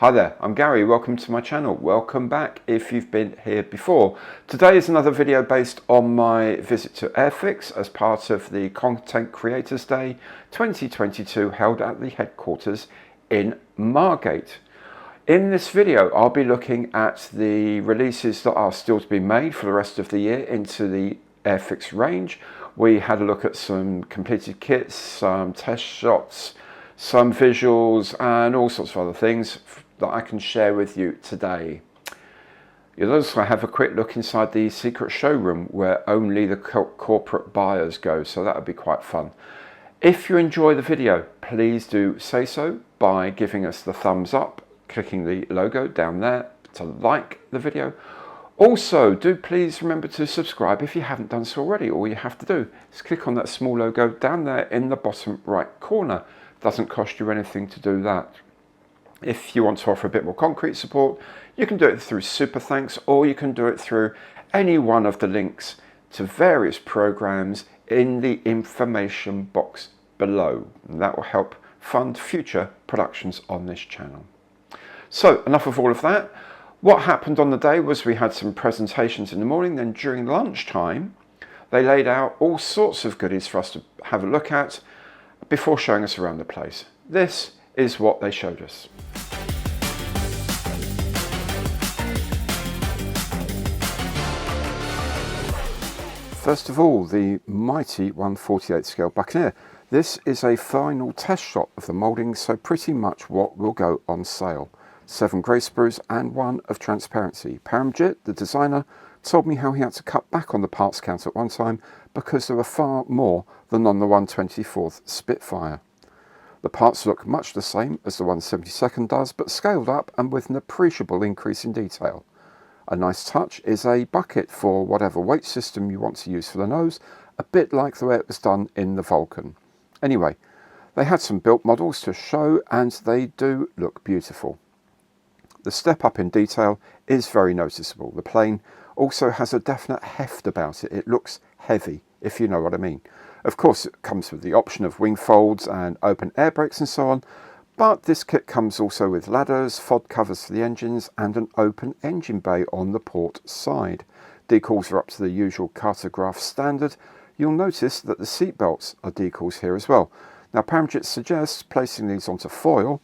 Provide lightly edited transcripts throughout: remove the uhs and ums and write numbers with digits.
Hi there, I'm Gary. Welcome to my channel. Welcome back if you've been here before. Today is another video based on my visit to Airfix as part of the Content Creators Day 2022 held at the headquarters in Margate. In this video, I'll be looking at the releases that are still to be made for the rest of the year into the Airfix range. We had a look at some completed kits, some test shots, some visuals and all sorts of other things that I can share with you today. You'll also have a quick look inside the secret showroom where only the corporate buyers go, so that would be quite fun. If you enjoy the video, please do say so by giving us the thumbs up, clicking the logo down there to like the video. Also, do please remember to subscribe if you haven't done so already. All you have to do is click on that small logo down there in the bottom right corner. Doesn't cost you anything to do that. If you want to offer a bit more concrete support, you can do it through Super Thanks, or you can do it through any one of the links to various programs in the information box below. And that will help fund future productions on this channel. So enough of all of that. What happened on the day was we had some presentations in the morning, then during lunchtime they laid out all sorts of goodies for us to have a look at before showing us around the place. This is what they showed us. First of all, the mighty 1/48 scale Buccaneer. This is a final test shot of the moulding, so pretty much what will go on sale. 7 grey sprues and 1 of transparency. Margate, the designer, told me how he had to cut back on the parts count at one time because there were far more than on the 1/24 Spitfire. The parts look much the same as the 1/72 does, but scaled up and with an appreciable increase in detail. A nice touch is a bucket for whatever weight system you want to use for the nose, a bit like the way it was done in the Vulcan. Anyway, they had some built models to show and they do look beautiful. The step up in detail is very noticeable. The plane also has a definite heft about it. It looks heavy, if you know what I mean. Of course, it comes with the option of wing folds and open air brakes and so on, but this kit comes also with ladders, FOD covers for the engines and an open engine bay on the port side. Decals are up to the usual cartograph standard. You'll notice that the seat belts are decals here as well. Now, Margate suggests placing these onto foil,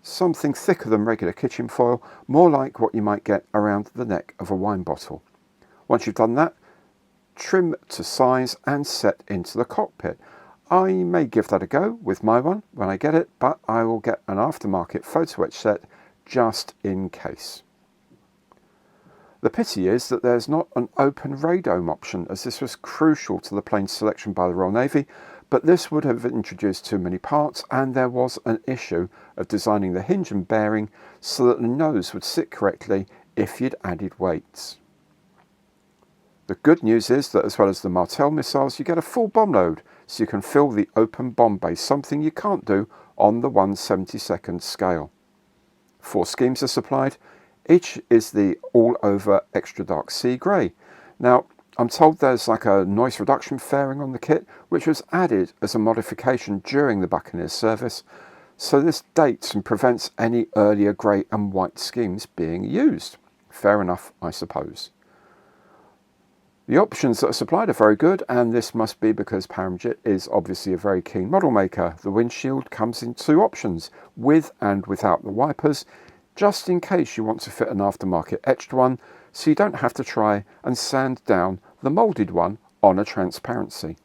something thicker than regular kitchen foil, more like what you might get around the neck of a wine bottle. Once you've done that, trim to size and set into the cockpit. I may give that a go with my one when I get it, but I will get an aftermarket photo etch set just in case. The pity is that there's not an open radome option, as this was crucial to the plane's selection by the Royal Navy, but this would have introduced too many parts and there was an issue of designing the hinge and bearing so that the nose would sit correctly if you'd added weights. The good news is that as well as the Martel missiles, you get a full bomb load, so you can fill the open bomb bay, something you can't do on the 1/72 scale. 4 schemes are supplied. Each is the all-over extra dark sea grey. Now, I'm told there's like a noise reduction fairing on the kit, which was added as a modification during the Buccaneer service, so this dates and prevents any earlier grey and white schemes being used. Fair enough, I suppose. The options that are supplied are very good, and this must be because Margate is obviously a very keen model maker. The windshield comes in 2 options, with and without the wipers, just in case you want to fit an aftermarket etched one, so you don't have to try and sand down the moulded one on a transparency.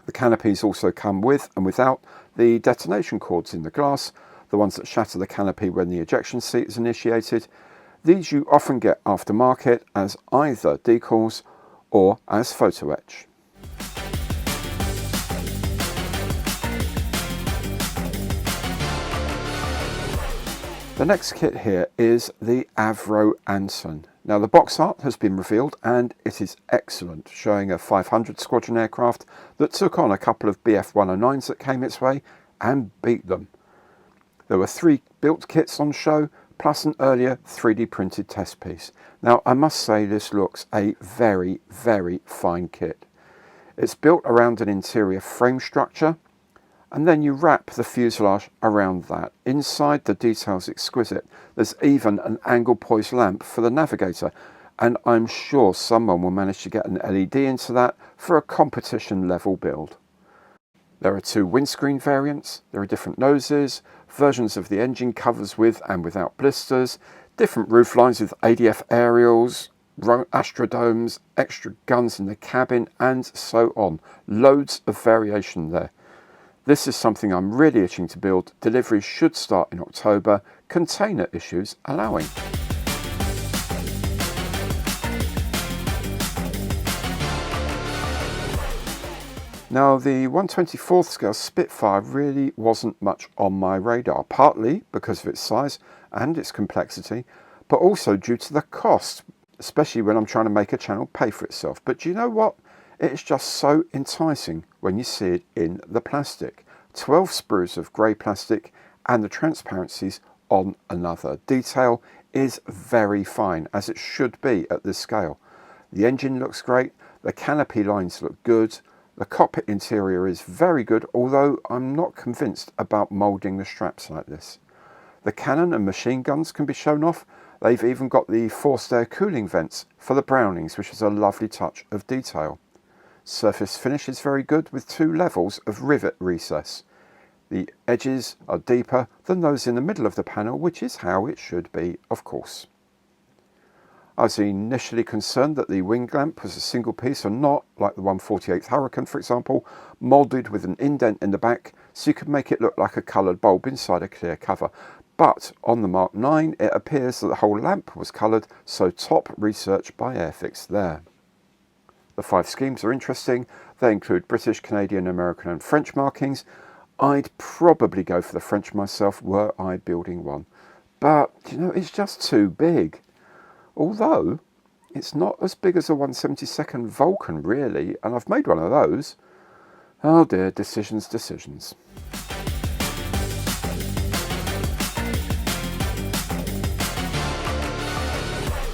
The canopies also come with and without the detonation cords in the glass, the ones that shatter the canopy when the ejection seat is initiated. These you often get aftermarket as either decals or as photo etch. The next kit here is the Avro Anson. Now, the box art has been revealed and it is excellent, showing a 500 squadron aircraft that took on a couple of BF-109s that came its way and beat them. There were 3 built kits on show, plus an earlier 3D printed test piece. Now, I must say this looks a very, very fine kit. It's built around an interior frame structure and then you wrap the fuselage around that. Inside, the detail's exquisite. There's even an angle poised lamp for the navigator, and I'm sure someone will manage to get an LED into that for a competition level build. There are 2 windscreen variants, there are different noses, versions of the engine covers with and without blisters, different roof lines with ADF aerials, astrodomes, extra guns in the cabin, and so on. Loads of variation there. This is something I'm really itching to build. Delivery should start in October, container issues allowing. Now, the 1/24th scale Spitfire really wasn't much on my radar, partly because of its size and its complexity, but also due to the cost, especially when I'm trying to make a channel pay for itself. But do you know what? It's just so enticing when you see it in the plastic. 12 sprues of grey plastic and the transparencies on another. Detail is very fine, as it should be at this scale. The engine looks great, the canopy lines look good, the cockpit interior is very good, although I'm not convinced about moulding the straps like this. The cannon and machine guns can be shown off. They've even got the forced air cooling vents for the Brownings, which is a lovely touch of detail. Surface finish is very good with 2 levels of rivet recess. The edges are deeper than those in the middle of the panel, which is how it should be, of course. I was initially concerned that the wing lamp was a single piece and not, like the 1/48th Hurricane for example, moulded with an indent in the back so you could make it look like a coloured bulb inside a clear cover. But on the Mark 9 it appears that the whole lamp was coloured, so top research by Airfix there. The 5 schemes are interesting. They include British, Canadian, American and French markings. I'd probably go for the French myself were I building one. But, you know, it's just too big. Although, it's not as big as a 1/72nd Vulcan really, and I've made one of those. Oh dear, decisions.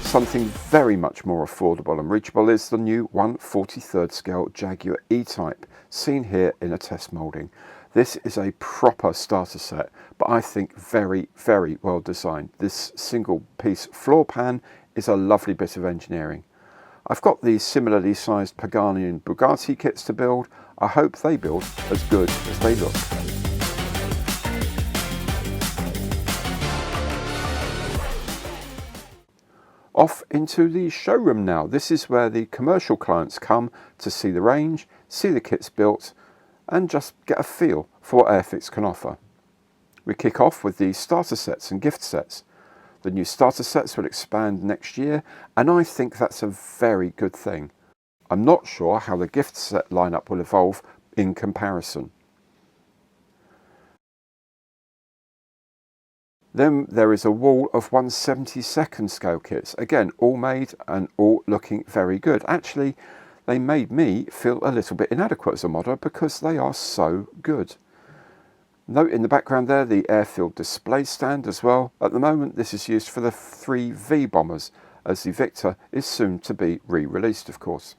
Something very much more affordable and reachable is the new 1/43rd scale Jaguar E-Type, seen here in a test moulding. This is a proper starter set, but I think very, very well designed. This single piece floor pan is a lovely bit of engineering. I've got these similarly sized Pagani and Bugatti kits to build. I hope they build as good as they look. Off into the showroom now. This is where the commercial clients come to see the range, see the kits built, and just get a feel for what Airfix can offer. We kick off with the starter sets and gift sets. The new starter sets will expand next year, and I think that's a very good thing. I'm not sure how the gift set lineup will evolve in comparison. Then there is a wall of 1/72nd scale kits, again all made and all looking very good. Actually, they made me feel a little bit inadequate as a modder because they are so good. Note in the background there the airfield display stand as well. At the moment this is used for the 3 V bombers, as the Victor is soon to be re-released of course.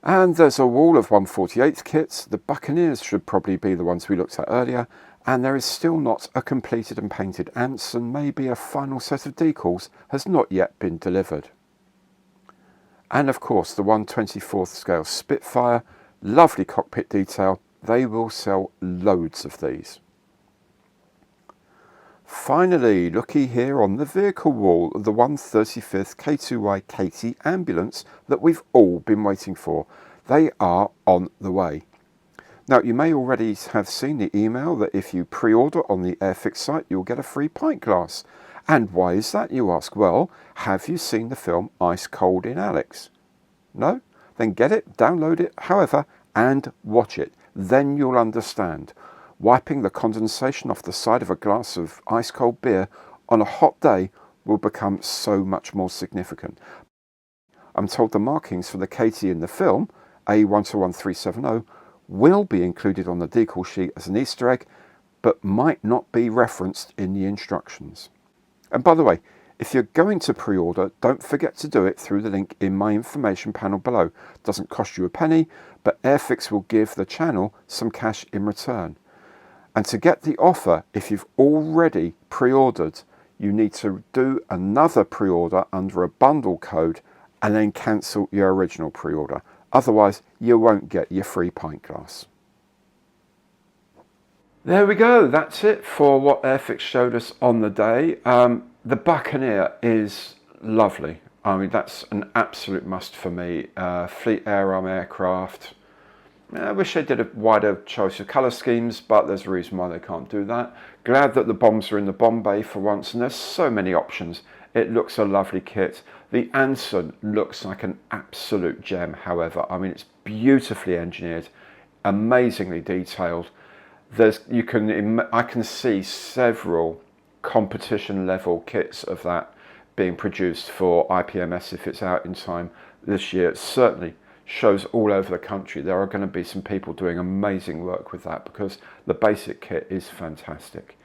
And there's a wall of 1/48th kits. The Buccaneers should probably be the ones we looked at earlier, and there is still not a completed and painted Ants, and maybe a final set of decals has not yet been delivered. And of course the 1/24th scale Spitfire, lovely cockpit detail. They will sell loads of these. Finally, looky here on the vehicle wall, the 135th K2Y Katie ambulance that we've all been waiting for. They are on the way. Now, you may already have seen the email that if you pre-order on the Airfix site, you'll get a free pint glass. And why is that, you ask? Well, have you seen the film Ice Cold in Alex? No? Then get it, download it, however, and watch it. Then you'll understand. Wiping the condensation off the side of a glass of ice cold beer on a hot day will become so much more significant. I'm told the markings for the Katie in the film, A121370, will be included on the decal sheet as an Easter egg, but might not be referenced in the instructions. And by the way, If you're going to pre-order, don't forget to do it through the link in my information panel below. It doesn't cost you a penny, but Airfix will give the channel some cash in return. And to get the offer, if you've already pre-ordered, you need to do another pre-order under a bundle code and then cancel your original pre-order. Otherwise, you won't get your free pint glass. There we go. That's it for what Airfix showed us on the day. The Buccaneer is lovely. I mean, that's an absolute must for me. Fleet Air Arm aircraft. I wish they did a wider choice of colour schemes, but there's a reason why they can't do that. Glad that the bombs are in the bomb bay for once, and there's so many options. It looks a lovely kit. The Anson looks like an absolute gem, however. I mean, it's beautifully engineered, amazingly detailed. I can see several competition level kits of that being produced for IPMS if it's out in time this year. It certainly shows all over the country. There are going to be some people doing amazing work with that because the basic kit is fantastic.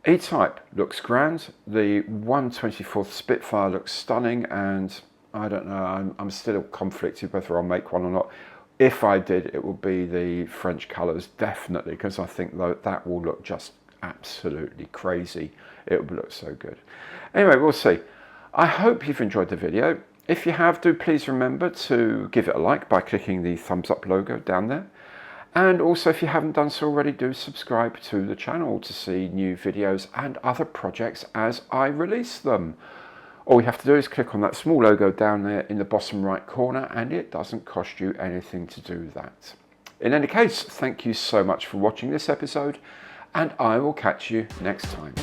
E-Type looks grand. The 1/24th Spitfire looks stunning, and I don't know, I'm still conflicted whether I'll make one or not. If I did, it would be the French colours, definitely, because I think that will look just absolutely crazy. It would look so good. Anyway, we'll see. I hope you've enjoyed the video. If you have, do please remember to give it a like by clicking the thumbs up logo down there. And also, if you haven't done so already, do subscribe to the channel to see new videos and other projects as I release them. All you have to do is click on that small logo down there in the bottom right corner, and it doesn't cost you anything to do that. In any case, thank you so much for watching this episode, and I will catch you next time.